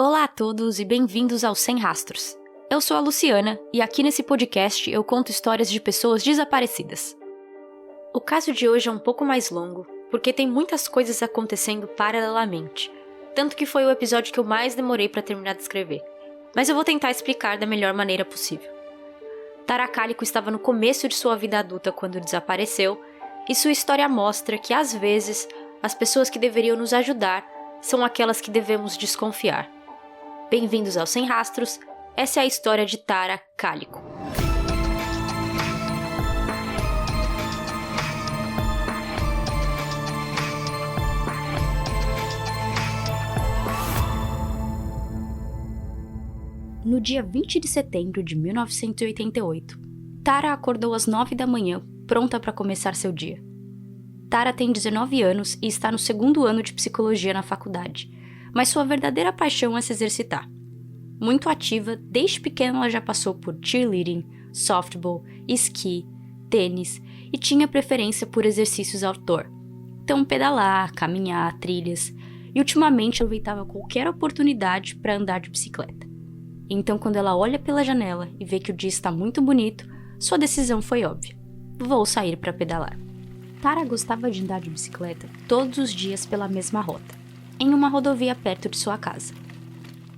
Olá a todos e bem-vindos ao Sem Rastros. Eu sou a Luciana e aqui nesse podcast eu conto histórias de pessoas desaparecidas. O caso de hoje é um pouco mais longo, porque tem muitas coisas acontecendo paralelamente, tanto que foi o episódio que eu mais demorei para terminar de escrever. Mas eu vou tentar explicar da melhor maneira possível. Tara Calico estava no começo de sua vida adulta quando desapareceu, e sua história mostra que, às vezes, as pessoas que deveriam nos ajudar são aquelas que devemos desconfiar. Bem-vindos ao Sem Rastros, essa é a história de Tara Calico. No dia 20 de setembro de 1988, Tara acordou às 9 da manhã, pronta para começar seu dia. Tara tem 19 anos e está no segundo ano de psicologia na faculdade, mas sua verdadeira paixão é se exercitar. Muito ativa, desde pequena ela já passou por cheerleading, softball, esqui, tênis e tinha preferência por exercícios outdoor. Então pedalar, caminhar, trilhas, e ultimamente aproveitava qualquer oportunidade para andar de bicicleta. Então quando ela olha pela janela e vê que o dia está muito bonito, sua decisão foi óbvia: vou sair para pedalar. Tara gostava de andar de bicicleta todos os dias pela mesma rota, em uma rodovia perto de sua casa.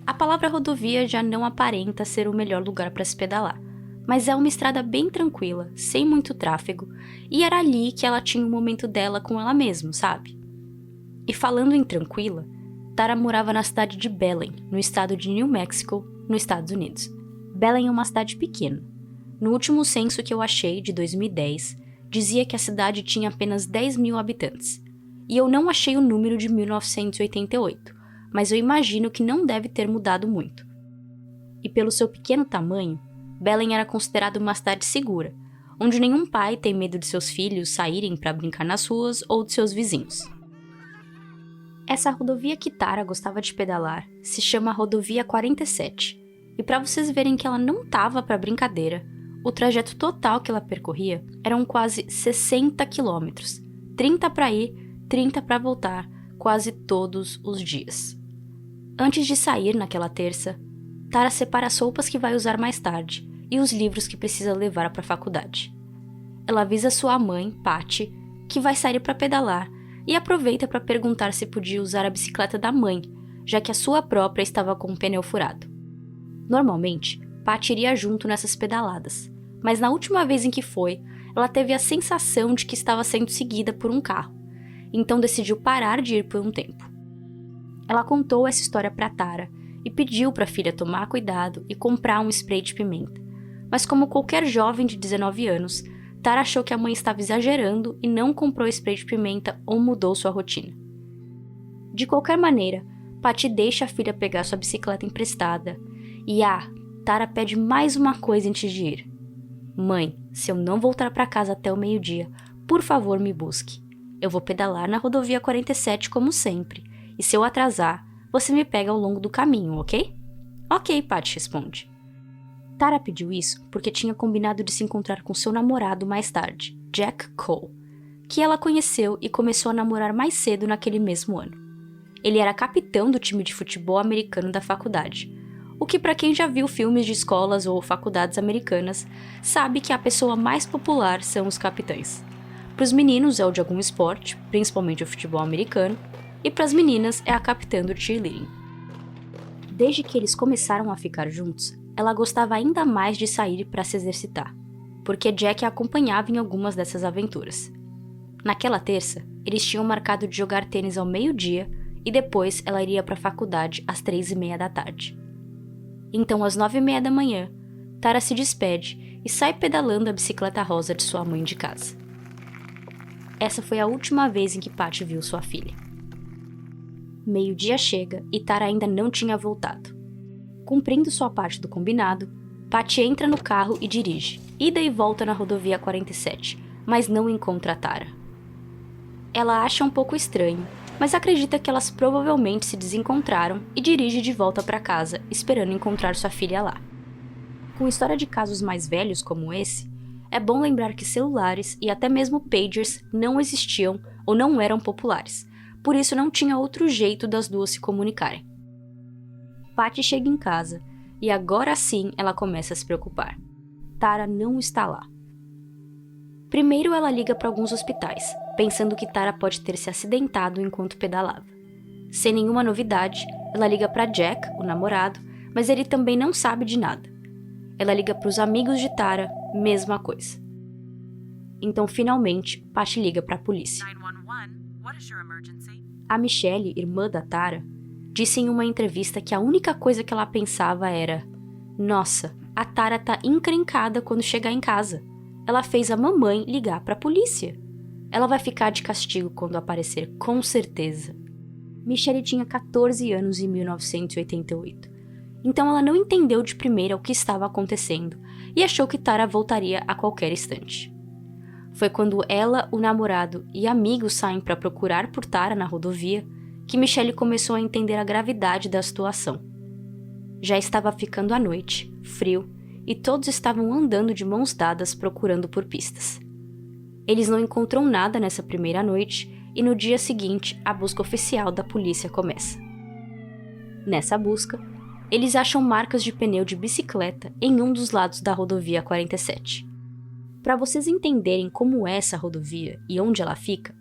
A palavra rodovia já não aparenta ser o melhor lugar para se pedalar, mas é uma estrada bem tranquila, sem muito tráfego, e era ali que ela tinha o momento dela com ela mesma, sabe? E falando em tranquila, Tara morava na cidade de Belen, no estado de New Mexico, nos Estados Unidos. Belen é uma cidade pequena. No último censo que eu achei, de 2010, dizia que a cidade tinha apenas 10 mil habitantes. E eu não achei o número de 1988, mas eu imagino que não deve ter mudado muito. E pelo seu pequeno tamanho, Belen era considerada uma cidade segura, onde nenhum pai tem medo de seus filhos saírem para brincar nas ruas ou de seus vizinhos. Essa rodovia que Tara gostava de pedalar se chama Rodovia 47, e para vocês verem que ela não estava para brincadeira, o trajeto total que ela percorria eram quase 60 quilômetros, 30 para ir, 30 para voltar, quase todos os dias. Antes de sair naquela terça, Tara separa as roupas que vai usar mais tarde e os livros que precisa levar para a faculdade. Ela avisa sua mãe, Patty, que vai sair para pedalar e aproveita para perguntar se podia usar a bicicleta da mãe, já que a sua própria estava com o pneu furado. Normalmente, Patty iria junto nessas pedaladas, mas na última vez em que foi, ela teve a sensação de que estava sendo seguida por um carro, então decidiu parar de ir por um tempo. Ela contou essa história para Tara e pediu para a filha tomar cuidado e comprar um spray de pimenta, mas como qualquer jovem de 19 anos, Tara achou que a mãe estava exagerando e não comprou spray de pimenta ou mudou sua rotina. De qualquer maneira, Patty deixa a filha pegar sua bicicleta emprestada e Tara pede mais uma coisa antes de ir. Mãe, se eu não voltar para casa até o meio-dia, por favor me busque. Eu vou pedalar na rodovia 47 como sempre, e se eu atrasar, você me pega ao longo do caminho, ok? Ok, Patty responde. Tara pediu isso porque tinha combinado de se encontrar com seu namorado mais tarde, Jack Cole, que ela conheceu e começou a namorar mais cedo naquele mesmo ano. Ele era capitão do time de futebol americano da faculdade, o que para quem já viu filmes de escolas ou faculdades americanas, sabe que a pessoa mais popular são os capitães. Para os meninos é o de algum esporte, principalmente o futebol americano, e para as meninas é a capitã do cheerleading. Desde que eles começaram a ficar juntos, ela gostava ainda mais de sair para se exercitar, porque Jack a acompanhava em algumas dessas aventuras. Naquela terça, eles tinham marcado de jogar tênis ao meio-dia e depois ela iria para a faculdade às 3:30 da tarde. Então, às 9:30 da manhã, Tara se despede e sai pedalando a bicicleta rosa de sua mãe de casa. Essa foi a última vez em que Patty viu sua filha. Meio-dia chega e Tara ainda não tinha voltado. Cumprindo sua parte do combinado, Patty entra no carro e dirige, ida e volta na rodovia 47, mas não encontra a Tara. Ela acha um pouco estranho, mas acredita que elas provavelmente se desencontraram e dirige de volta para casa, esperando encontrar sua filha lá. Com história de casos mais velhos como esse, é bom lembrar que celulares e até mesmo pagers não existiam ou não eram populares, por isso não tinha outro jeito das duas se comunicarem. Patty chega em casa e agora sim ela começa a se preocupar. Tara não está lá. Primeiro ela liga para alguns hospitais, pensando que Tara pode ter se acidentado enquanto pedalava. Sem nenhuma novidade, ela liga para Jack, o namorado, mas ele também não sabe de nada. Ela liga para os amigos de Tara, mesma coisa. Então, finalmente, Patty liga para a polícia. 911, what is your emergency? A Michelle, irmã da Tara, disse em uma entrevista que a única coisa que ela pensava era: nossa, a Tara tá encrencada quando chegar em casa. Ela fez a mamãe ligar para a polícia. Ela vai ficar de castigo quando aparecer, com certeza. Michelle tinha 14 anos em 1988. Então ela não entendeu de primeira o que estava acontecendo e achou que Tara voltaria a qualquer instante. Foi quando ela, o namorado e amigos saem para procurar por Tara na rodovia que Michelle começou a entender a gravidade da situação. Já estava ficando à noite, frio, e todos estavam andando de mãos dadas procurando por pistas. Eles não encontram nada nessa primeira noite e no dia seguinte a busca oficial da polícia começa. Nessa busca, eles acham marcas de pneu de bicicleta em um dos lados da rodovia 47. Para vocês entenderem como é essa rodovia e onde ela fica,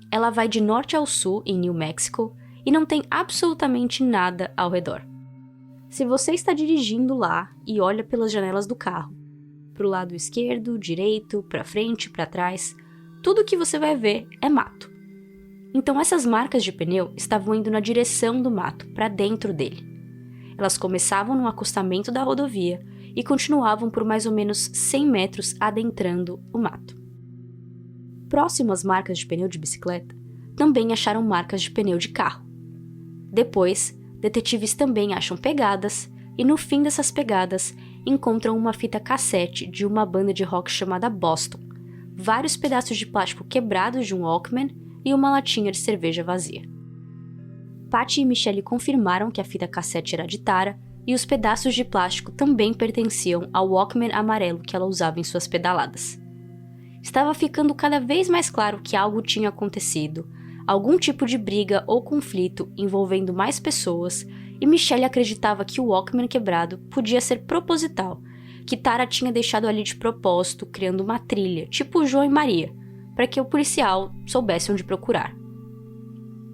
ela vai de norte ao sul em New Mexico e não tem absolutamente nada ao redor. Se você está dirigindo lá e olha pelas janelas do carro, para o lado esquerdo, direito, para frente, para trás, tudo que você vai ver é mato. Então essas marcas de pneu estavam indo na direção do mato, para dentro dele. Elas começavam no acostamento da rodovia e continuavam por mais ou menos 100 metros adentrando o mato. Próximo às marcas de pneu de bicicleta, também acharam marcas de pneu de carro. Depois, detetives também acham pegadas e no fim dessas pegadas encontram uma fita cassete de uma banda de rock chamada Boston, vários pedaços de plástico quebrados de um Walkman e uma latinha de cerveja vazia. Patty e Michelle confirmaram que a fita cassete era de Tara e os pedaços de plástico também pertenciam ao Walkman amarelo que ela usava em suas pedaladas. Estava ficando cada vez mais claro que algo tinha acontecido, algum tipo de briga ou conflito envolvendo mais pessoas, e Michelle acreditava que o Walkman quebrado podia ser proposital, que Tara tinha deixado ali de propósito, criando uma trilha, tipo João e Maria, para que o policial soubesse onde procurar.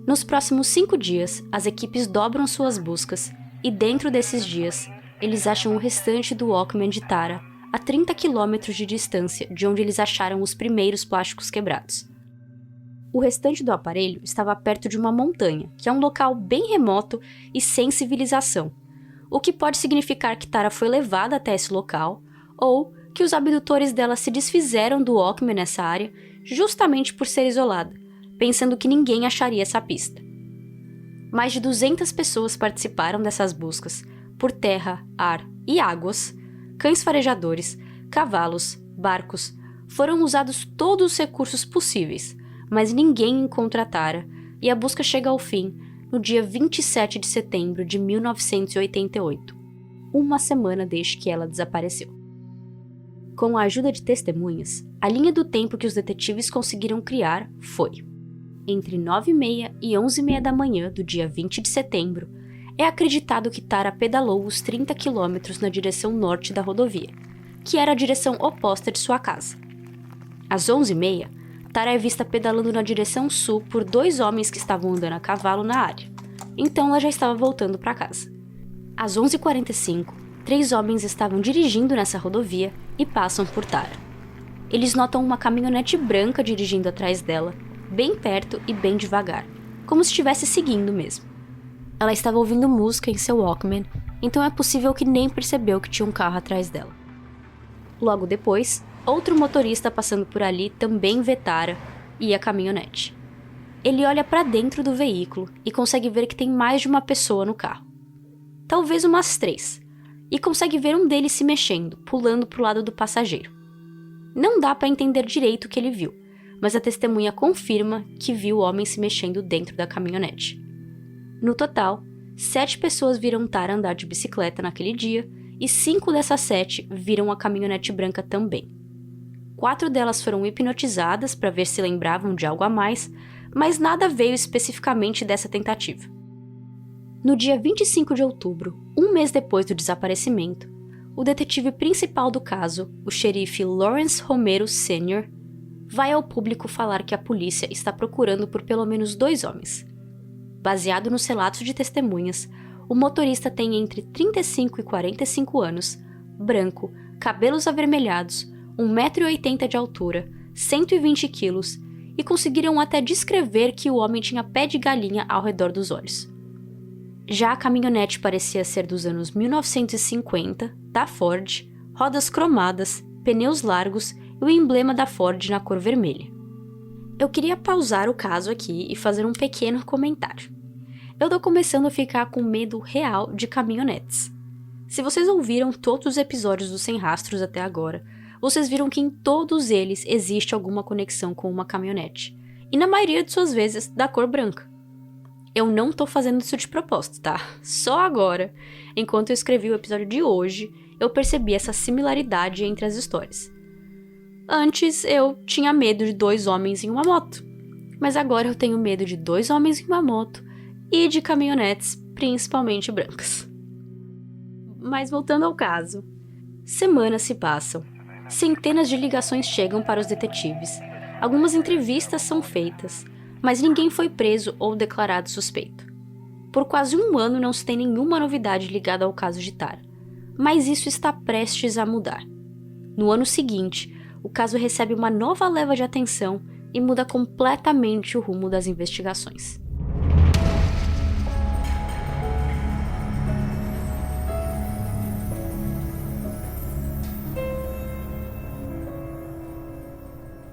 Nos próximos 5 dias, as equipes dobram suas buscas e dentro desses dias, eles acham o restante do Walkman de Tara a 30 quilômetros de distância de onde eles acharam os primeiros plásticos quebrados. O restante do aparelho estava perto de uma montanha, que é um local bem remoto e sem civilização, o que pode significar que Tara foi levada até esse local, ou que os abdutores dela se desfizeram do Walkman nessa área justamente por ser isolada, pensando que ninguém acharia essa pista. Mais de 200 pessoas participaram dessas buscas, por terra, ar e águas, cães farejadores, cavalos, barcos, foram usados todos os recursos possíveis, mas ninguém encontra a Tara, e a busca chega ao fim no dia 27 de setembro de 1988, uma semana desde que ela desapareceu. Com a ajuda de testemunhas, a linha do tempo que os detetives conseguiram criar foi: entre 9h30 e 11h30 da manhã do dia 20 de setembro, é acreditado que Tara pedalou os 30 quilômetros na direção norte da rodovia, que era a direção oposta de sua casa. Às 11h30, Tara é vista pedalando na direção sul por 2 homens que estavam andando a cavalo na área, então ela já estava voltando para casa. Às 11h45, 3 homens estavam dirigindo nessa rodovia e passam por Tara. Eles notam uma caminhonete branca dirigindo atrás dela, bem perto e bem devagar, como se estivesse seguindo mesmo. Ela estava ouvindo música em seu Walkman, então é possível que nem percebeu que tinha um carro atrás dela. Logo depois, outro motorista passando por ali também vê Tara e a caminhonete. Ele olha para dentro do veículo e consegue ver que tem mais de uma pessoa no carro. Talvez umas 3, e consegue ver um deles se mexendo, pulando para o lado do passageiro. Não dá para entender direito o que ele viu, mas a testemunha confirma que viu o homem se mexendo dentro da caminhonete. No total, 7 pessoas viram Tara andar de bicicleta naquele dia e 5 dessas 7 viram a caminhonete branca também. 4 delas foram hipnotizadas para ver se lembravam de algo a mais, mas nada veio especificamente dessa tentativa. No dia 25 de outubro, um mês depois do desaparecimento, o detetive principal do caso, o xerife Lawrence Romero Sr., vai ao público falar que a polícia está procurando por pelo menos 2 homens. Baseado nos relatos de testemunhas, o motorista tem entre 35 e 45 anos, branco, cabelos avermelhados, 1,80 m de altura, 120 quilos, e conseguiram até descrever que o homem tinha pé de galinha ao redor dos olhos. Já a caminhonete parecia ser dos anos 1950, da Ford, rodas cromadas, pneus largos e o emblema da Ford na cor vermelha. Eu queria pausar o caso aqui e fazer um pequeno comentário. Eu tô começando a ficar com medo real de caminhonetes. Se vocês ouviram todos os episódios do Sem Rastros até agora, vocês viram que em todos eles existe alguma conexão com uma caminhonete, e na maioria de suas vezes da cor branca. Eu não tô fazendo isso de propósito, tá? Só agora, enquanto eu escrevi o episódio de hoje, eu percebi essa similaridade entre as histórias. Antes, eu tinha medo de 2 homens em uma moto, mas agora eu tenho medo de 2 homens em uma moto e de caminhonetes, principalmente brancas. Mas voltando ao caso, semanas se passam, centenas de ligações chegam para os detetives, algumas entrevistas são feitas, mas ninguém foi preso ou declarado suspeito. Por quase 1 ano não se tem nenhuma novidade ligada ao caso de Tara, mas isso está prestes a mudar. No ano seguinte, o caso recebe uma nova leva de atenção e muda completamente o rumo das investigações.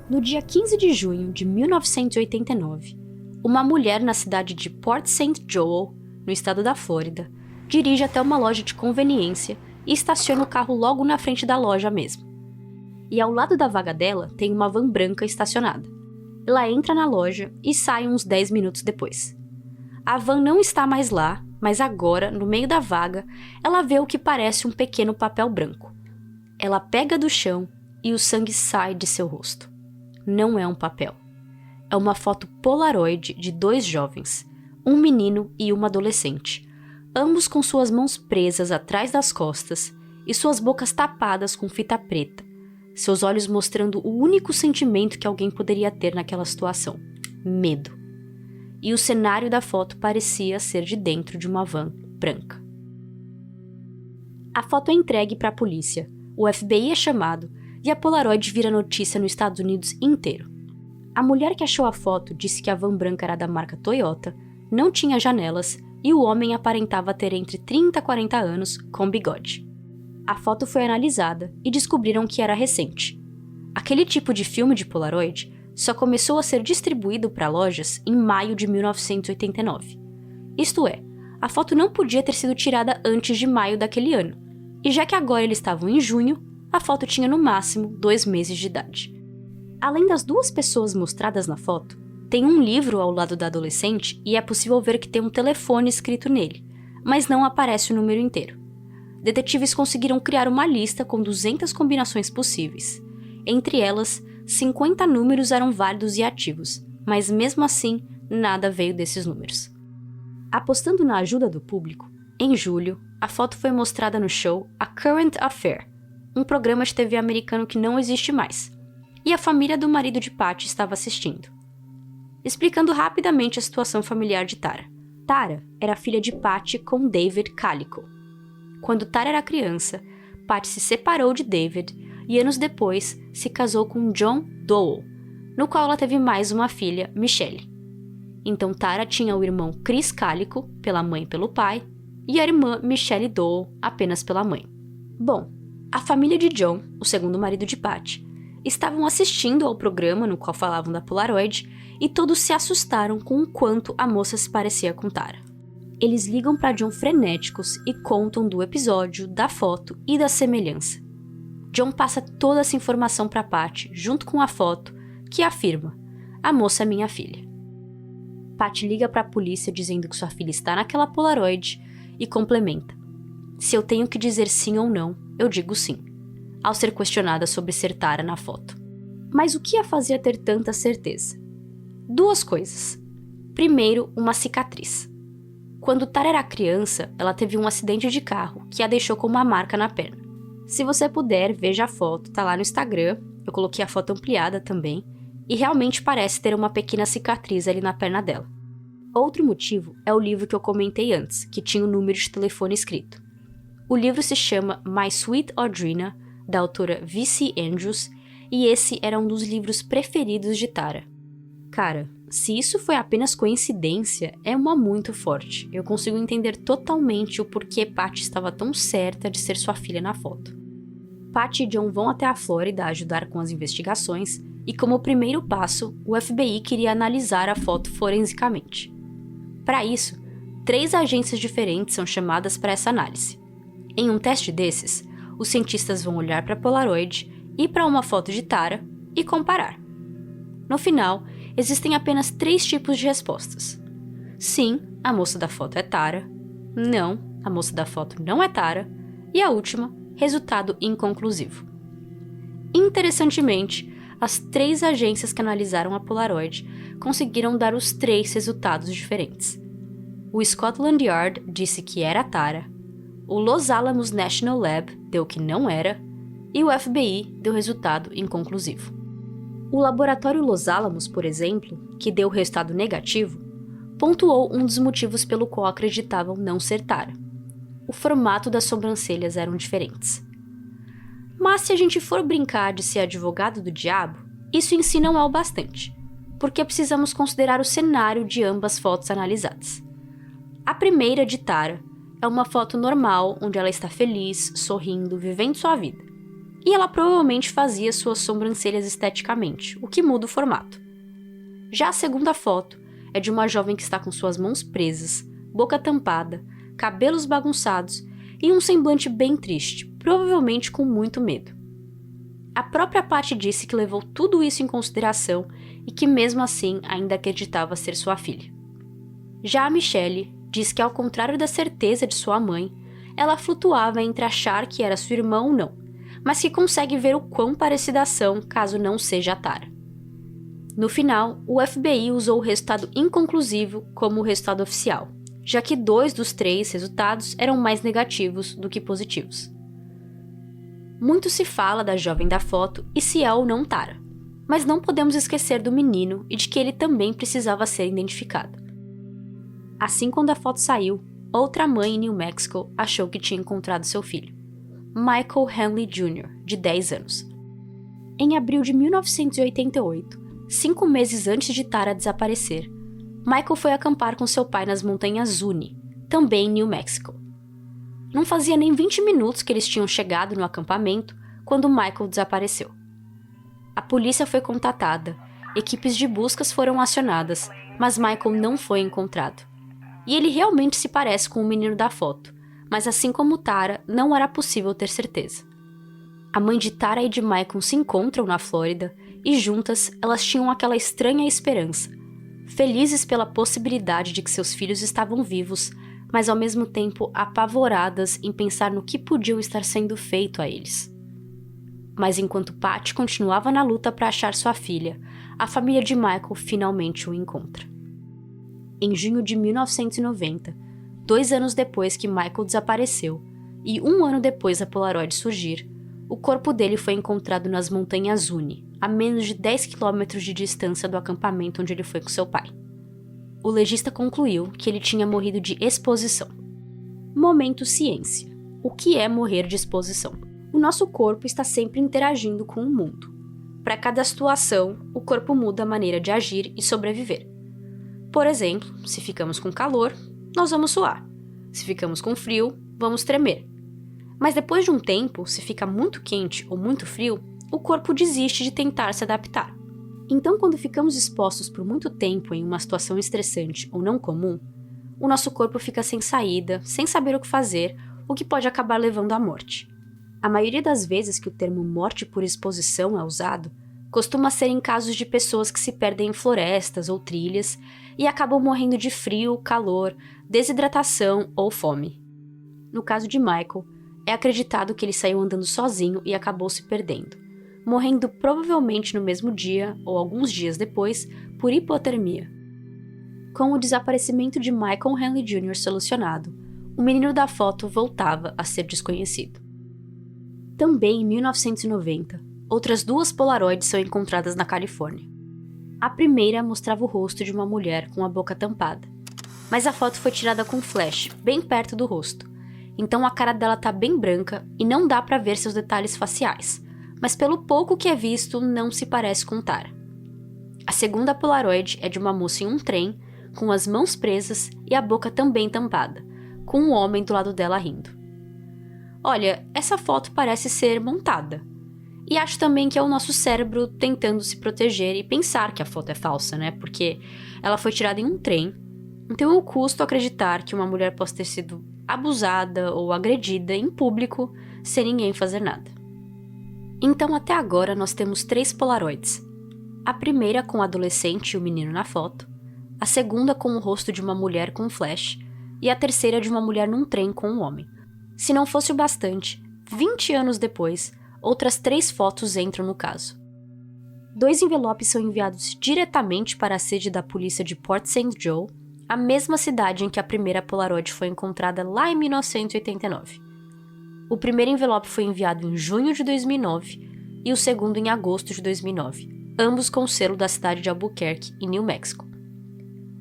No dia 15 de junho de 1989, uma mulher na cidade de Port St. Joel, no estado da Flórida, dirige até uma loja de conveniência e estaciona o carro logo na frente da loja mesmo. E ao lado da vaga dela tem uma van branca estacionada. Ela entra na loja e sai uns 10 minutos depois. A van não está mais lá, mas agora, no meio da vaga, ela vê o que parece um pequeno papel branco. Ela pega do chão e o sangue sai de seu rosto. Não é um papel. É uma foto Polaroid de 2 jovens, um menino e uma adolescente, ambos com suas mãos presas atrás das costas e suas bocas tapadas com fita preta, seus olhos mostrando o único sentimento que alguém poderia ter naquela situação: medo. E o cenário da foto parecia ser de dentro de uma van branca. A foto é entregue para a polícia, o FBI é chamado e a Polaroid vira notícia nos Estados Unidos inteiro. A mulher que achou a foto disse que a van branca era da marca Toyota, não tinha janelas e o homem aparentava ter entre 30 e 40 anos, com bigode. A foto foi analisada e descobriram que era recente. Aquele tipo de filme de Polaroid só começou a ser distribuído para lojas em maio de 1989. Isto é, a foto não podia ter sido tirada antes de maio daquele ano, e já que agora eles estavam em junho, a foto tinha no máximo 2 meses de idade. Além das 2 pessoas mostradas na foto, tem um livro ao lado da adolescente e é possível ver que tem um telefone escrito nele, mas não aparece o número inteiro. Detetives conseguiram criar uma lista com 200 combinações possíveis. Entre elas, 50 números eram válidos e ativos, mas mesmo assim, nada veio desses números. Apostando na ajuda do público, em julho, a foto foi mostrada no show A Current Affair, um programa de TV americano que não existe mais, e a família do marido de Patty estava assistindo. Explicando rapidamente a situação familiar de Tara. Tara era filha de Patty com David Calico. Quando Tara era criança, Patty se separou de David e anos depois se casou com John Dowell, no qual ela teve mais uma filha, Michelle. Então Tara tinha o irmão Chris Calico, pela mãe e pelo pai, e a irmã Michelle Dowell, apenas pela mãe. Bom, a família de John, o segundo marido de Patty, estavam assistindo ao programa no qual falavam da Polaroid e todos se assustaram com o quanto a moça se parecia com Tara. Eles ligam para John frenéticos e contam do episódio, da foto e da semelhança. John passa toda essa informação para Patty, junto com a foto, que afirma: "A moça é minha filha." Patty liga para a polícia dizendo que sua filha está naquela Polaroid e complementa: "Se eu tenho que dizer sim ou não, eu digo sim", ao ser questionada sobre ser Tara na foto. Mas o que a fazia ter tanta certeza? 2 coisas. Primeiro, uma cicatriz. Quando Tara era criança, ela teve um acidente de carro que a deixou com uma marca na perna. Se você puder, veja a foto, tá lá no Instagram, eu coloquei a foto ampliada também, e realmente parece ter uma pequena cicatriz ali na perna dela. Outro motivo é o livro que eu comentei antes, que tinha o número de telefone escrito. O livro se chama My Sweet Audrina, da autora V.C. Andrews, e esse era um dos livros preferidos de Tara. Cara, se isso foi apenas coincidência, é uma muito forte. Eu consigo entender totalmente o porquê Patty estava tão certa de ser sua filha na foto. Patty e John vão até a Flórida ajudar com as investigações, e como primeiro passo, o FBI queria analisar a foto forensicamente. Para isso, 3 agências diferentes são chamadas para essa análise. Em um teste desses, os cientistas vão olhar para a Polaroid e para uma foto de Tara e comparar. No final, existem apenas 3 tipos de respostas. Sim, a moça da foto é Tara. Não, a moça da foto não é Tara. E a última, resultado inconclusivo. Interessantemente, as 3 agências que analisaram a Polaroid conseguiram dar os 3 resultados diferentes. O Scotland Yard disse que era Tara, o Los Alamos National Lab deu que não era, e o FBI deu resultado inconclusivo. O laboratório Los Alamos, por exemplo, que deu o resultado negativo, pontuou um dos motivos pelo qual acreditavam não ser Tara. O formato das sobrancelhas eram diferentes. Mas se a gente for brincar de ser advogado do diabo, isso em si não é o bastante, porque precisamos considerar o cenário de ambas fotos analisadas. A primeira, de Tara, é uma foto normal onde ela está feliz, sorrindo, vivendo sua vida. E ela provavelmente fazia suas sobrancelhas esteticamente, o que muda o formato. Já a segunda foto é de uma jovem que está com suas mãos presas, boca tampada, cabelos bagunçados e um semblante bem triste, provavelmente com muito medo. A própria Patty disse que levou tudo isso em consideração e que mesmo assim ainda acreditava ser sua filha. Já a Michelle diz que, ao contrário da certeza de sua mãe, ela flutuava entre achar que era sua irmã ou não, mas que consegue ver o quão parecidas são caso não seja a Tara. No final, o FBI usou o resultado inconclusivo como o resultado oficial, já que 2 dos 3 resultados eram mais negativos do que positivos. Muito se fala da jovem da foto e se é ou não Tara, mas não podemos esquecer do menino e de que ele também precisava ser identificado. Assim, quando a foto saiu, outra mãe em New Mexico achou que tinha encontrado seu filho, Michael Henley Jr., de 10 anos. Em abril de 1988, 5 meses antes de Tara desaparecer, Michael foi acampar com seu pai nas montanhas Zuni, também em New Mexico. Não fazia nem 20 minutos que eles tinham chegado no acampamento quando Michael desapareceu. A polícia foi contatada, equipes de buscas foram acionadas, mas Michael não foi encontrado. E ele realmente se parece com o menino da foto, mas assim como Tara, não era possível ter certeza. A mãe de Tara e de Michael se encontram na Flórida e juntas elas tinham aquela estranha esperança, felizes pela possibilidade de que seus filhos estavam vivos, mas ao mesmo tempo apavoradas em pensar no que podiam estar sendo feito a eles. Mas enquanto Patty continuava na luta para achar sua filha, a família de Michael finalmente o encontra. Em junho de 1990, 2 anos depois que Michael desapareceu, e 1 ano depois da Polaroid surgir, o corpo dele foi encontrado nas montanhas Zuni, a menos de 10 quilômetros de distância do acampamento onde ele foi com seu pai. O legista concluiu que ele tinha morrido de exposição. Momento ciência. O que é morrer de exposição? O nosso corpo está sempre interagindo com o mundo. Para cada situação, o corpo muda a maneira de agir e sobreviver. Por exemplo, se ficamos com calor, nós vamos suar. Se ficamos com frio, vamos tremer. Mas depois de um tempo, se fica muito quente ou muito frio, o corpo desiste de tentar se adaptar. Então, quando ficamos expostos por muito tempo em uma situação estressante ou não comum, o nosso corpo fica sem saída, sem saber o que fazer, o que pode acabar levando à morte. A maioria das vezes que o termo morte por exposição é usado, costuma ser em casos de pessoas que se perdem em florestas ou trilhas e acabam morrendo de frio, calor, desidratação ou fome. No caso de Michael, é acreditado que ele saiu andando sozinho e acabou se perdendo, morrendo provavelmente no mesmo dia ou alguns dias depois por hipotermia. Com o desaparecimento de Michael Henley Jr. solucionado, o menino da foto voltava a ser desconhecido. Também em 1990, outras 2 Polaroids são encontradas na Califórnia. A primeira mostrava o rosto de uma mulher com a boca tampada, mas a foto foi tirada com flash, bem perto do rosto, então a cara dela tá bem branca e não dá pra ver seus detalhes faciais, mas pelo pouco que é visto, não se parece com Tara. A segunda Polaroid é de uma moça em um trem, com as mãos presas e a boca também tampada, com um homem do lado dela rindo. Olha, essa foto parece ser montada. E acho também que é o nosso cérebro tentando se proteger e pensar que a foto é falsa, né? Porque ela foi tirada em um trem, então eu custo acreditar que uma mulher possa ter sido abusada ou agredida em público sem ninguém fazer nada. Então até agora nós temos 3 Polaroids. A primeira com o adolescente e o menino na foto, a segunda com o rosto de uma mulher com flash e a terceira de uma mulher num trem com um homem. Se não fosse o bastante, 20 anos depois, outras 3 fotos entram no caso. 2 envelopes são enviados diretamente para a sede da polícia de Port St. Joe, a mesma cidade em que a primeira Polaroid foi encontrada lá em 1989. O primeiro envelope foi enviado em junho de 2009 e o segundo em agosto de 2009, ambos com o selo da cidade de Albuquerque, em New Mexico.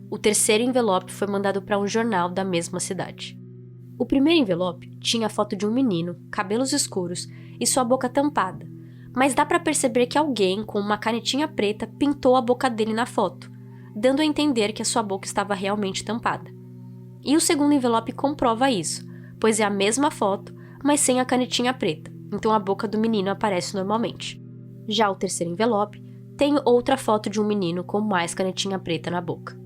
O terceiro envelope foi mandado para um jornal da mesma cidade. O primeiro envelope tinha a foto de um menino, cabelos escuros e sua boca tampada, mas dá para perceber que alguém com uma canetinha preta pintou a boca dele na foto, dando a entender que a sua boca estava realmente tampada. E o segundo envelope comprova isso, pois é a mesma foto, mas sem a canetinha preta, então a boca do menino aparece normalmente. Já o terceiro envelope tem outra foto de um menino com mais canetinha preta na boca.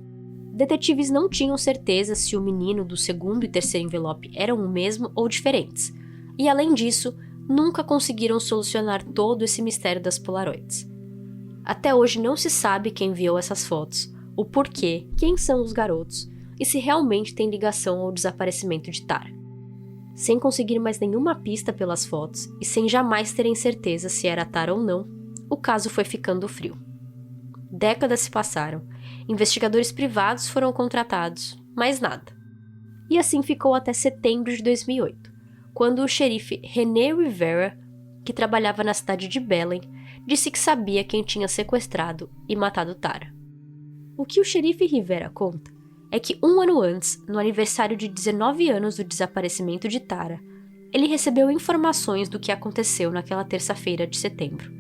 Detetives não tinham certeza se o menino do segundo e terceiro envelope eram o mesmo ou diferentes, e além disso, nunca conseguiram solucionar todo esse mistério das Polaroids. Até hoje não se sabe quem enviou essas fotos, o porquê, quem são os garotos e se realmente tem ligação ao desaparecimento de Tara. Sem conseguir mais nenhuma pista pelas fotos e sem jamais terem certeza se era Tara ou não, o caso foi ficando frio. Décadas se passaram, investigadores privados foram contratados, mas nada. E assim ficou até setembro de 2008, quando o xerife René Rivera, que trabalhava na cidade de Belen, disse que sabia quem tinha sequestrado e matado Tara. O que o xerife Rivera conta é que 1 ano antes, no aniversário de 19 anos do desaparecimento de Tara, ele recebeu informações do que aconteceu naquela terça-feira de setembro.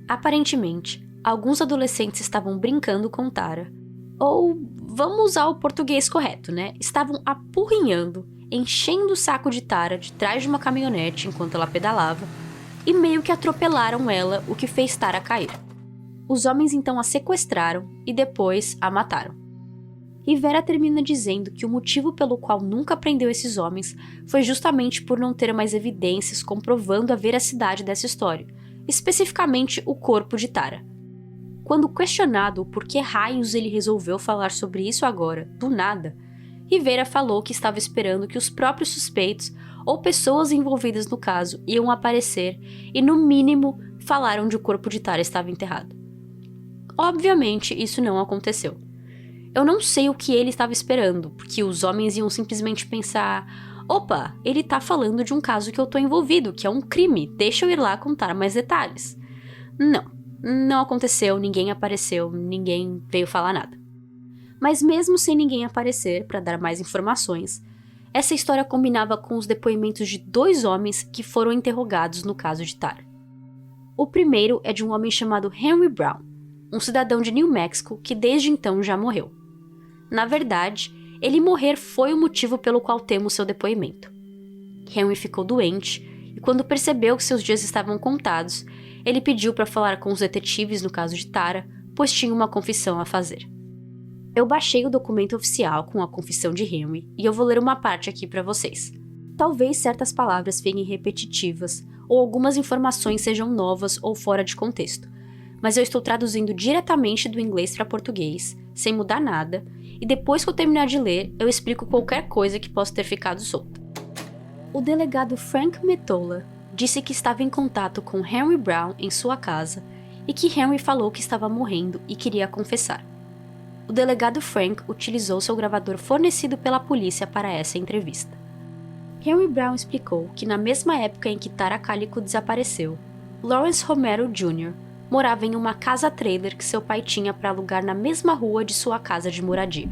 Aparentemente, alguns adolescentes estavam brincando com Tara, ou, vamos usar o português correto, né? Estavam apurrinhando, enchendo o saco de Tara de trás de uma caminhonete enquanto ela pedalava, e meio que atropelaram ela, o que fez Tara cair. Os homens então a sequestraram e depois a mataram. Rivera termina dizendo que o motivo pelo qual nunca prendeu esses homens foi justamente por não ter mais evidências comprovando a veracidade dessa história, especificamente o corpo de Tara. Quando questionado o por que raios ele resolveu falar sobre isso agora, do nada, Rivera falou que estava esperando que os próprios suspeitos ou pessoas envolvidas no caso iam aparecer e, no mínimo, falaram de o corpo de Tara estava enterrado. Obviamente, isso não aconteceu. Eu não sei o que ele estava esperando, porque os homens iam simplesmente pensar: opa, ele tá falando de um caso que eu tô envolvido, que é um crime, deixa eu ir lá contar mais detalhes. Não aconteceu, ninguém apareceu, ninguém veio falar nada. Mas mesmo sem ninguém aparecer para dar mais informações, essa história combinava com os depoimentos de 2 homens que foram interrogados no caso de Tara. O primeiro é de um homem chamado Henry Brown, um cidadão de New Mexico que desde então já morreu. Na verdade, ele morrer foi o motivo pelo qual temos seu depoimento. Henry ficou doente e quando percebeu que seus dias estavam contados, ele pediu para falar com os detetives no caso de Tara, pois tinha uma confissão a fazer. Eu baixei o documento oficial com a confissão de Henry e eu vou ler uma parte aqui para vocês. Talvez certas palavras fiquem repetitivas ou algumas informações sejam novas ou fora de contexto, mas eu estou traduzindo diretamente do inglês para português, sem mudar nada, e depois que eu terminar de ler, eu explico qualquer coisa que possa ter ficado solta. O delegado Frank Metola disse que estava em contato com Henry Brown em sua casa e que Henry falou que estava morrendo e queria confessar. o delegado Frank utilizou seu gravador fornecido pela polícia para essa entrevista. Henry Brown explicou que na mesma época em que Tara Calico desapareceu, Lawrence Romero Jr. morava em uma casa-trailer que seu pai tinha para alugar na mesma rua de sua casa de moradia.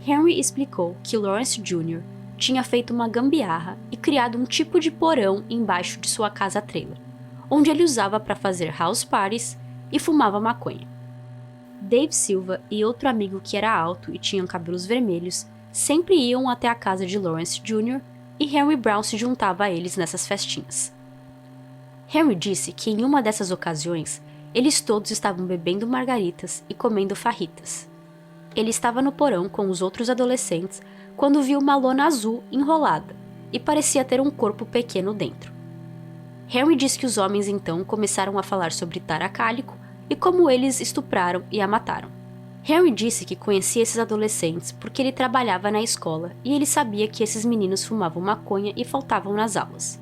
Henry explicou que Lawrence Jr. tinha feito uma gambiarra e criado um tipo de porão embaixo de sua casa-trailer, onde ele usava para fazer house parties e fumava maconha. Dave Silva e outro amigo que era alto e tinham cabelos vermelhos sempre iam até a casa de Lawrence Jr. e Henry Brown se juntava a eles nessas festinhas. Henry disse que em uma dessas ocasiões, eles todos estavam bebendo margaritas e comendo farritas. Ele estava no porão com os outros adolescentes quando viu uma lona azul enrolada e parecia ter um corpo pequeno dentro. Henry disse que os homens então começaram a falar sobre Tara Calico e como eles estupraram e a mataram. Henry disse que conhecia esses adolescentes porque ele trabalhava na escola e ele sabia que esses meninos fumavam maconha e faltavam nas aulas.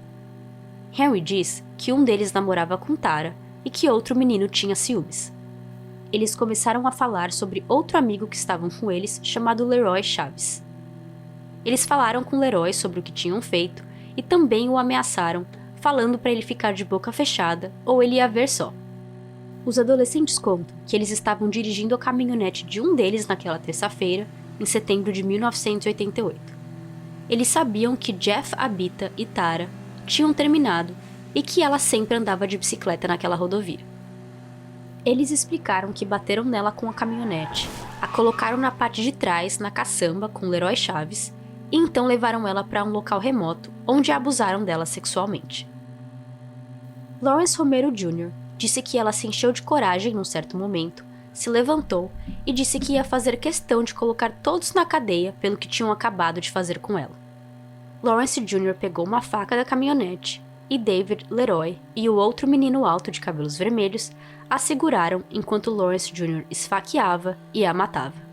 Henry diz que um deles namorava com Tara e que outro menino tinha ciúmes. Eles começaram a falar sobre outro amigo que estavam com eles, chamado Leroy Chaves. Eles falaram com Leroy sobre o que tinham feito e também o ameaçaram, falando para ele ficar de boca fechada ou ele ia ver só. Os adolescentes contam que eles estavam dirigindo a caminhonete de um deles naquela terça-feira, em setembro de 1988. Eles sabiam que Jeff Abita e Tara tinham terminado e que ela sempre andava de bicicleta naquela rodovia. Eles explicaram que bateram nela com a caminhonete, a colocaram na parte de trás, na caçamba, com Leroy Chaves, e então levaram ela para um local remoto, onde abusaram dela sexualmente. Lawrence Romero Jr. disse que ela se encheu de coragem num certo momento, se levantou e disse que ia fazer questão de colocar todos na cadeia pelo que tinham acabado de fazer com ela. Lawrence Jr. pegou uma faca da caminhonete e David, Leroy e o outro menino alto de cabelos vermelhos a seguraram enquanto Lawrence Jr. esfaqueava e a matava.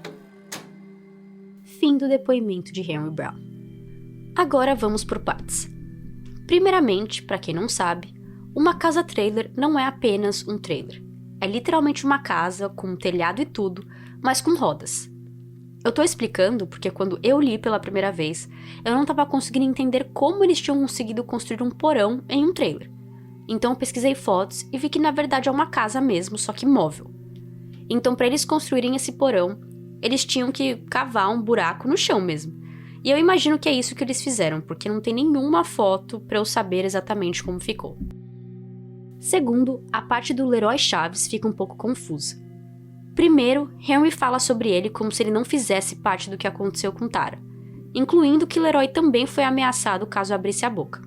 Fim do depoimento de Henry Brown. Agora vamos por partes. Primeiramente, para quem não sabe, uma casa-trailer não é apenas um trailer. É literalmente uma casa com um telhado e tudo, mas com rodas. Eu tô explicando porque quando eu li pela primeira vez, eu não tava conseguindo entender como eles tinham conseguido construir um porão em um trailer. Então eu pesquisei fotos e vi que na verdade é uma casa mesmo, só que móvel. Então para eles construírem esse porão, eles tinham que cavar um buraco no chão mesmo. E eu imagino que é isso que eles fizeram, porque não tem nenhuma foto para eu saber exatamente como ficou. Segundo, a parte do Leroy Chaves fica um pouco confusa. Primeiro, Henry fala sobre ele como se ele não fizesse parte do que aconteceu com Tara, incluindo que Leroy também foi ameaçado caso abrisse a boca.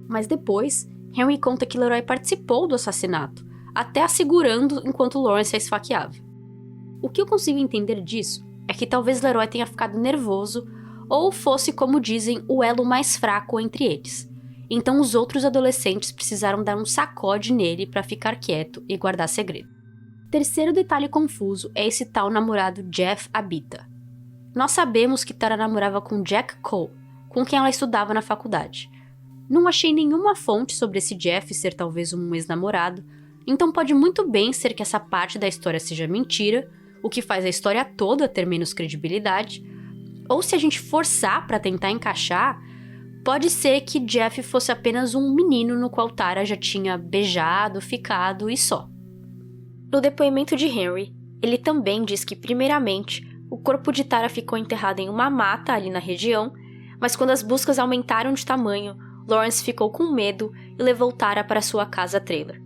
Mas depois, Henry conta que Leroy participou do assassinato, até a segurando enquanto Lawrence a esfaqueava. O que eu consigo entender disso é que talvez Leroy tenha ficado nervoso ou fosse, como dizem, o elo mais fraco entre eles. Então os outros adolescentes precisaram dar um sacode nele para ficar quieto e guardar segredo. Terceiro detalhe confuso é esse tal namorado Jeff Abita. Nós sabemos que Tara namorava com Jack Cole, com quem ela estudava na faculdade. Não achei nenhuma fonte sobre esse Jeff ser talvez um ex-namorado, então pode muito bem ser que essa parte da história seja mentira, o que faz a história toda ter menos credibilidade, ou se a gente forçar para tentar encaixar, pode ser que Jeff fosse apenas um menino no qual Tara já tinha beijado, ficado e só. No depoimento de Henry, ele também diz que, primeiramente, o corpo de Tara ficou enterrado em uma mata ali na região, mas quando as buscas aumentaram de tamanho, Lawrence ficou com medo e levou Tara para sua casa-trailer.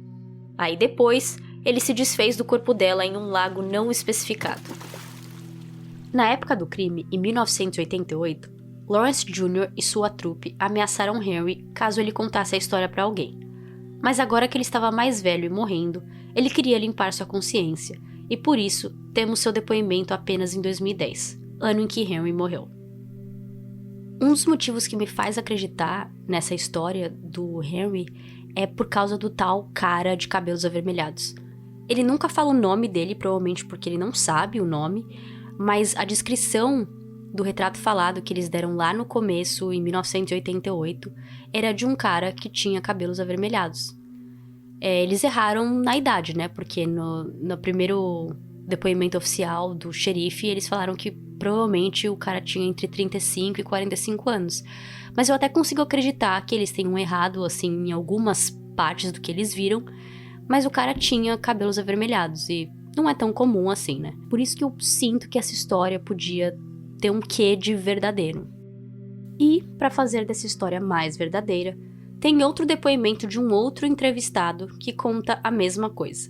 Aí depois, ele se desfez do corpo dela em um lago não especificado. Na época do crime, em 1988, Lawrence Jr. e sua trupe ameaçaram Henry caso ele contasse a história para alguém. Mas agora que ele estava mais velho e morrendo, ele queria limpar sua consciência, e por isso temos seu depoimento apenas em 2010, ano em que Henry morreu. Um dos motivos que me faz acreditar nessa história do Henry é por causa do tal cara de cabelos avermelhados. Ele nunca fala o nome dele, provavelmente porque ele não sabe o nome, mas a descrição do retrato falado que eles deram lá no começo, em 1988, era de um cara que tinha cabelos avermelhados. Eles erraram na idade, né? Porque no primeiro depoimento oficial do xerife, eles falaram que provavelmente o cara tinha entre 35 e 45 anos. Mas eu até consigo acreditar que eles tenham errado, assim, em algumas partes do que eles viram, mas o cara tinha cabelos avermelhados e não é tão comum assim, né? Por isso que eu sinto que essa história podia ter um quê de verdadeiro. E, para fazer dessa história mais verdadeira, tem outro depoimento de um outro entrevistado que conta a mesma coisa.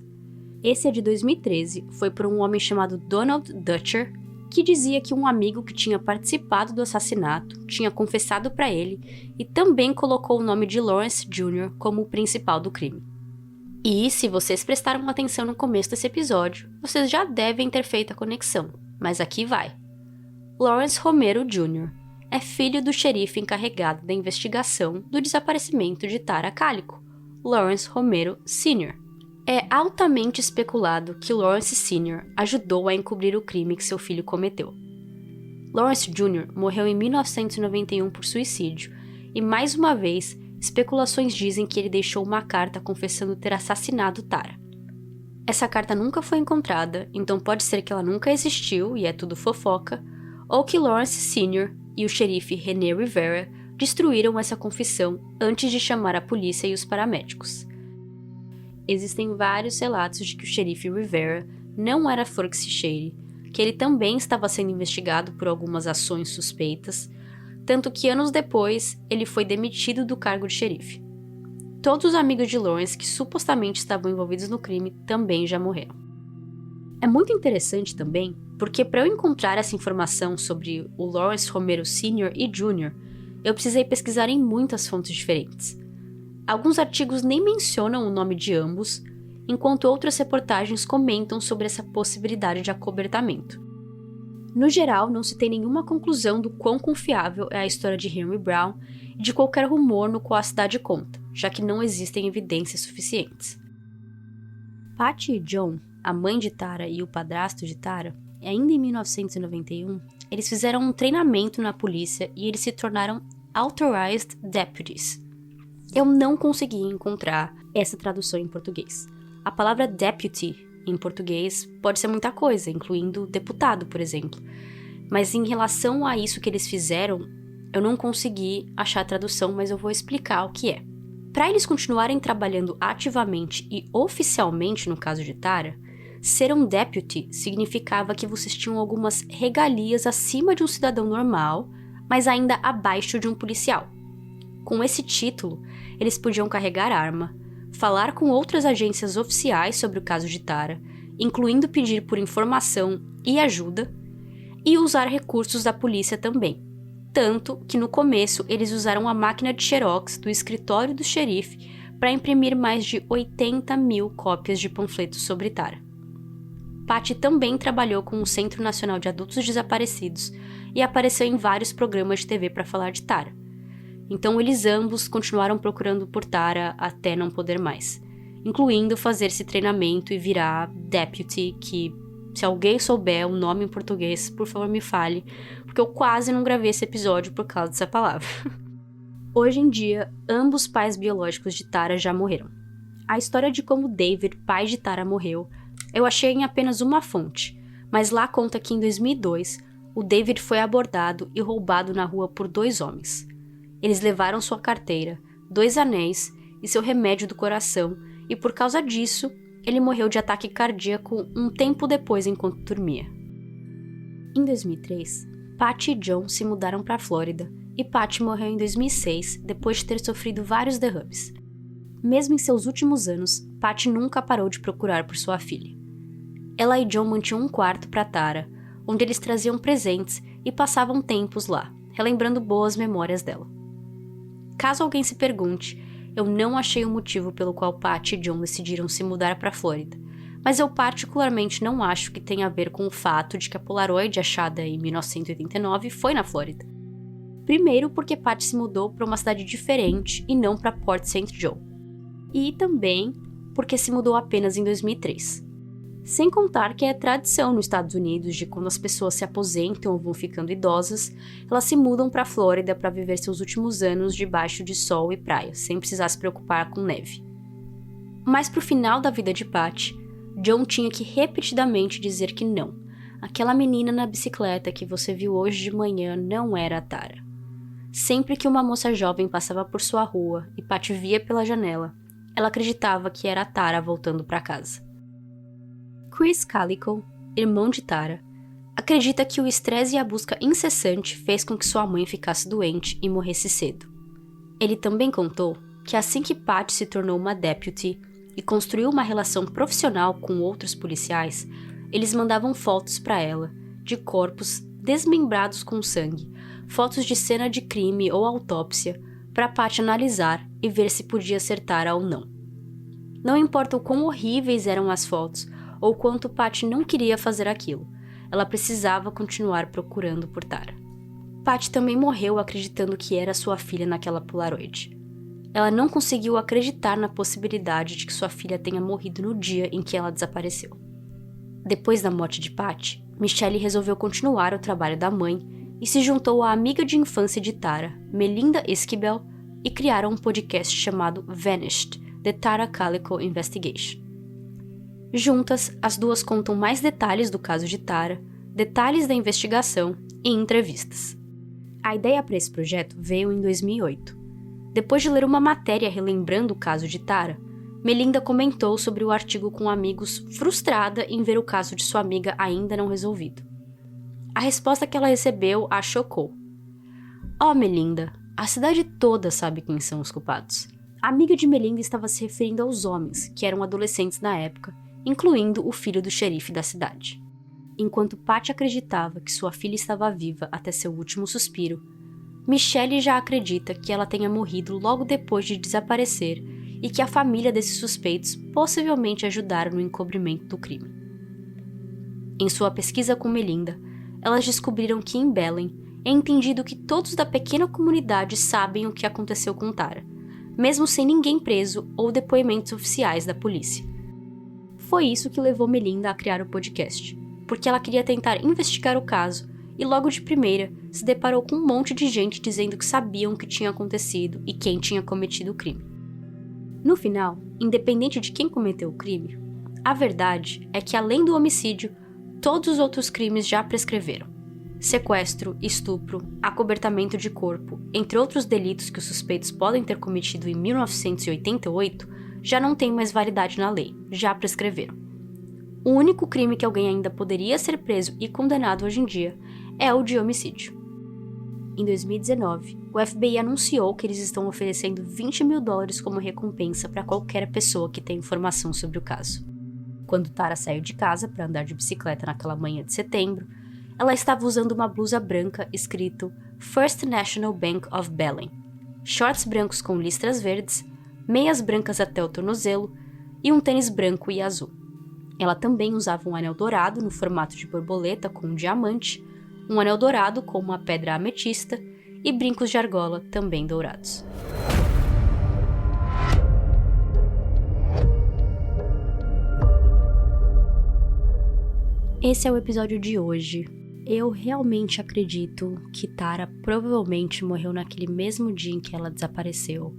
Esse é de 2013, foi por um homem chamado Donald Dutcher, que dizia que um amigo que tinha participado do assassinato tinha confessado para ele e também colocou o nome de Lawrence Jr. como o principal do crime. E, se vocês prestaram atenção no começo desse episódio, vocês já devem ter feito a conexão, mas aqui vai. Lawrence Romero Jr. é filho do xerife encarregado da investigação do desaparecimento de Tara Calico, Lawrence Romero Sr. É altamente especulado que Lawrence Sr. ajudou a encobrir o crime que seu filho cometeu. Lawrence Jr. morreu em 1991 por suicídio, e mais uma vez, especulações dizem que ele deixou uma carta confessando ter assassinado Tara. Essa carta nunca foi encontrada, então pode ser que ela nunca existiu e é tudo fofoca, ou que Lawrence Sr. e o xerife René Rivera destruíram essa confissão antes de chamar a polícia e os paramédicos. Existem vários relatos de que o xerife Rivera não era Forksy Shady, que ele também estava sendo investigado por algumas ações suspeitas, tanto que anos depois ele foi demitido do cargo de xerife. Todos os amigos de Lawrence que supostamente estavam envolvidos no crime também já morreram. É muito interessante também, porque para eu encontrar essa informação sobre o Lawrence Romero Sr. e Jr., eu precisei pesquisar em muitas fontes diferentes. Alguns artigos nem mencionam o nome de ambos, enquanto outras reportagens comentam sobre essa possibilidade de acobertamento. No geral, não se tem nenhuma conclusão do quão confiável é a história de Henry Brown e de qualquer rumor no qual a cidade conta, já que não existem evidências suficientes. Patty e John, a mãe de Tara e o padrasto de Tara, ainda em 1991, eles fizeram um treinamento na polícia e eles se tornaram Authorized Deputies. Eu não consegui encontrar essa tradução em português. A palavra deputy em português pode ser muita coisa, incluindo deputado, por exemplo. Mas em relação a isso que eles fizeram, eu não consegui achar a tradução, mas eu vou explicar o que é. Para eles continuarem trabalhando ativamente e oficialmente no caso de Tara, ser um deputy significava que vocês tinham algumas regalias acima de um cidadão normal, mas ainda abaixo de um policial. Com esse título, eles podiam carregar arma, falar com outras agências oficiais sobre o caso de Tara, incluindo pedir por informação e ajuda, e usar recursos da polícia também. Tanto que no começo eles usaram a máquina de xerox do escritório do xerife para imprimir mais de 80 mil cópias de panfletos sobre Tara. Patty também trabalhou com o Centro Nacional de Adultos Desaparecidos e apareceu em vários programas de TV para falar de Tara. Então eles ambos continuaram procurando por Tara até não poder mais, incluindo fazer esse treinamento e virar deputy, que se alguém souber o nome em português, por favor me fale, porque eu quase não gravei esse episódio por causa dessa palavra. Hoje em dia, ambos pais biológicos de Tara já morreram. A história de como David, pai de Tara, morreu, eu achei em apenas uma fonte, mas lá conta que em 2002, o David foi abordado e roubado na rua por 2 homens. Eles levaram sua carteira, 2 anéis e seu remédio do coração, e por causa disso, ele morreu de ataque cardíaco um tempo depois enquanto dormia. Em 2003, Patty e John se mudaram para a Flórida, e Patty morreu em 2006 depois de ter sofrido vários derrames. Mesmo em seus últimos anos, Patty nunca parou de procurar por sua filha. Ela e John mantinham um quarto para Tara, onde eles traziam presentes e passavam tempos lá, relembrando boas memórias dela. Caso alguém se pergunte, eu não achei o motivo pelo qual Patty e John decidiram se mudar para a Flórida, mas eu particularmente não acho que tenha a ver com o fato de que a Polaroid achada em 1989 foi na Flórida. Primeiro porque Patty se mudou para uma cidade diferente e não para Port St. Joe. E também porque se mudou apenas em 2003. Sem contar que é tradição nos Estados Unidos de quando as pessoas se aposentam ou vão ficando idosas, elas se mudam para a Flórida para viver seus últimos anos debaixo de sol e praia, sem precisar se preocupar com neve. Mas pro final da vida de Patty, John tinha que repetidamente dizer que não. Aquela menina na bicicleta que você viu hoje de manhã não era a Tara. Sempre que uma moça jovem passava por sua rua e Patty via pela janela, ela acreditava que era a Tara voltando para casa. Chris Calico, irmão de Tara, acredita que o estresse e a busca incessante fez com que sua mãe ficasse doente e morresse cedo. Ele também contou que assim que Patty se tornou uma deputy e construiu uma relação profissional com outros policiais, eles mandavam fotos para ela de corpos desmembrados com sangue, fotos de cena de crime ou autópsia, para Patty analisar e ver se podia ser Tara ou não. Não importa o quão horríveis eram as fotos ou quanto Patty não queria fazer aquilo, ela precisava continuar procurando por Tara. Patty também morreu acreditando que era sua filha naquela Polaroid. Ela não conseguiu acreditar na possibilidade de que sua filha tenha morrido no dia em que ela desapareceu. Depois da morte de Patty, Michelle resolveu continuar o trabalho da mãe e se juntou à amiga de infância de Tara, Melinda Esquivel, e criaram um podcast chamado Vanished: The Tara Calico Investigation. Juntas, as duas contam mais detalhes do caso de Tara, detalhes da investigação e entrevistas. A ideia para esse projeto veio em 2008. Depois de ler uma matéria relembrando o caso de Tara, Melinda comentou sobre o artigo com amigos, frustrada em ver o caso de sua amiga ainda não resolvido. A resposta que ela recebeu a chocou. "Oh, Melinda, a cidade toda sabe quem são os culpados." A amiga de Melinda estava se referindo aos homens, que eram adolescentes na época, incluindo o filho do xerife da cidade. Enquanto Patty acreditava que sua filha estava viva até seu último suspiro, Michelle já acredita que ela tenha morrido logo depois de desaparecer e que a família desses suspeitos possivelmente ajudaram no encobrimento do crime. Em sua pesquisa com Melinda, elas descobriram que em Belen é entendido que todos da pequena comunidade sabem o que aconteceu com Tara, mesmo sem ninguém preso ou depoimentos oficiais da polícia. Foi isso que levou Melinda a criar o podcast, porque ela queria tentar investigar o caso e logo de primeira se deparou com um monte de gente dizendo que sabiam o que tinha acontecido e quem tinha cometido o crime. No final, independente de quem cometeu o crime, a verdade é que além do homicídio, todos os outros crimes já prescreveram. Sequestro, estupro, acobertamento de corpo, entre outros delitos que os suspeitos podem ter cometido em 1988, já não têm mais validade na lei, já prescreveram. O único crime que alguém ainda poderia ser preso e condenado hoje em dia é o de homicídio. Em 2019, o FBI anunciou que eles estão oferecendo $20 mil como recompensa para qualquer pessoa que tenha informação sobre o caso. Quando Tara saiu de casa para andar de bicicleta naquela manhã de setembro, ela estava usando uma blusa branca escrito First National Bank of Belen, shorts brancos com listras verdes, meias brancas até o tornozelo e um tênis branco e azul. Ela também usava um anel dourado no formato de borboleta com um diamante, um anel dourado com uma pedra ametista e brincos de argola também dourados. Esse é o episódio de hoje. Eu realmente acredito que Tara provavelmente morreu naquele mesmo dia em que ela desapareceu.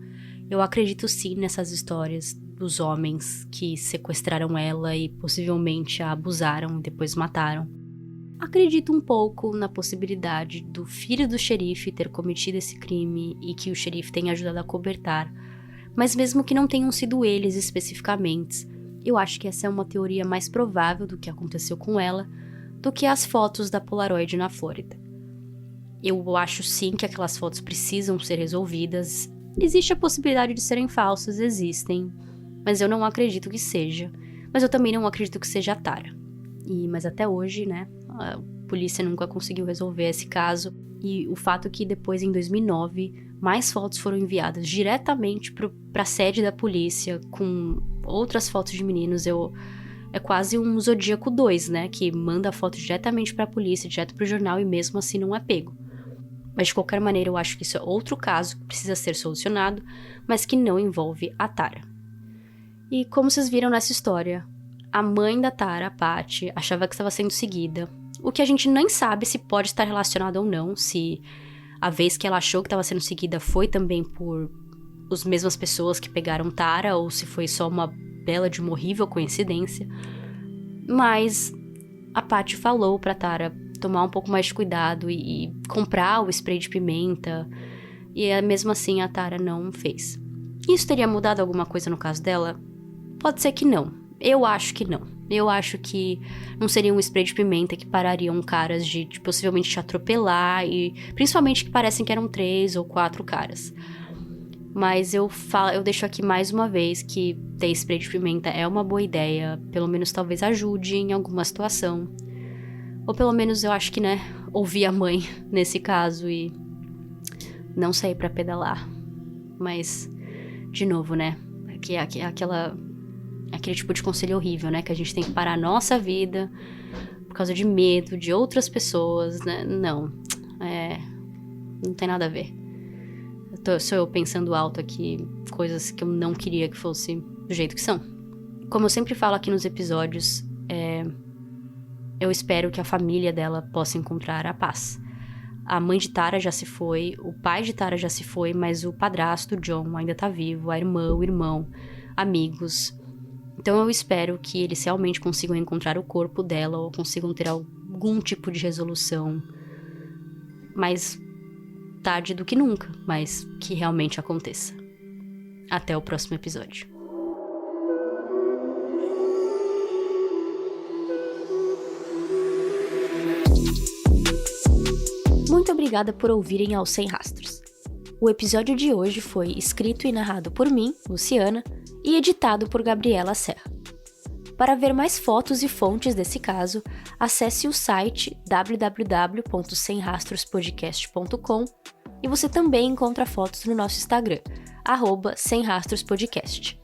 Eu acredito sim nessas histórias dos homens que sequestraram ela e possivelmente a abusaram e depois mataram. Acredito um pouco na possibilidade do filho do xerife ter cometido esse crime e que o xerife tenha ajudado a cobertar, mas mesmo que não tenham sido eles especificamente, eu acho que essa é uma teoria mais provável do que aconteceu com ela do que as fotos da Polaroid na Flórida. Eu acho sim que aquelas fotos precisam ser resolvidas. Existe a possibilidade de serem falsas, existem, mas eu não acredito que seja. Mas eu também não acredito que seja a Tara. Mas até hoje, né, a polícia nunca conseguiu resolver esse caso. E o fato é que depois, em 2009, mais fotos foram enviadas diretamente para a sede da polícia, com outras fotos de meninos. É quase um Zodíaco 2, né, que manda a foto diretamente para a polícia, direto para o jornal e mesmo assim não é pego. Mas de qualquer maneira eu acho que isso é outro caso que precisa ser solucionado, mas que não envolve a Tara. E como vocês viram nessa história, a mãe da Tara, a Patty, achava que estava sendo seguida, o que a gente nem sabe se pode estar relacionado ou não, se a vez que ela achou que estava sendo seguida foi também por as mesmas pessoas que pegaram Tara, ou se foi só uma bela de uma horrível coincidência. Mas a Patty falou pra Tara tomar um pouco mais de cuidado e comprar o spray de pimenta. E mesmo assim a Tara não fez. Isso teria mudado alguma coisa no caso dela? Pode ser que não. Eu acho que não. Eu acho que não seria um spray de pimenta que parariam caras de possivelmente te atropelar e principalmente que parecem que eram 3 ou 4 caras. Mas eu deixo aqui mais uma vez que ter spray de pimenta é uma boa ideia, pelo menos talvez ajude em alguma situação. Ou pelo menos eu acho que, né, ouvir a mãe nesse caso e não sair pra pedalar. Mas, de novo, né, aquele tipo de conselho horrível, né, que a gente tem que parar a nossa vida por causa de medo de outras pessoas, né, não tem nada a ver. Sou eu pensando alto aqui, coisas que eu não queria que fosse do jeito que são. Como eu sempre falo aqui nos episódios, eu espero que a família dela possa encontrar a paz. A mãe de Tara já se foi, o pai de Tara já se foi, mas o padrasto, John, ainda tá vivo, a irmã, o irmão, amigos. Então eu espero que eles realmente consigam encontrar o corpo dela ou consigam ter algum tipo de resolução. Mais tarde do que nunca, mas que realmente aconteça. Até o próximo episódio. Muito obrigada por ouvirem ao Sem Rastros. O episódio de hoje foi escrito e narrado por mim, Luciana, e editado por Gabriela Serra. Para ver mais fotos e fontes desse caso, acesse o site www.semrastrospodcast.com e você também encontra fotos no nosso Instagram, @semrastrospodcast.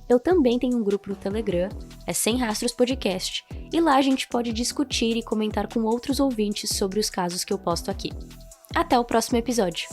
Eu também tenho um grupo no Telegram, é Sem Rastros Podcast, e lá a gente pode discutir e comentar com outros ouvintes sobre os casos que eu posto aqui. Até o próximo episódio!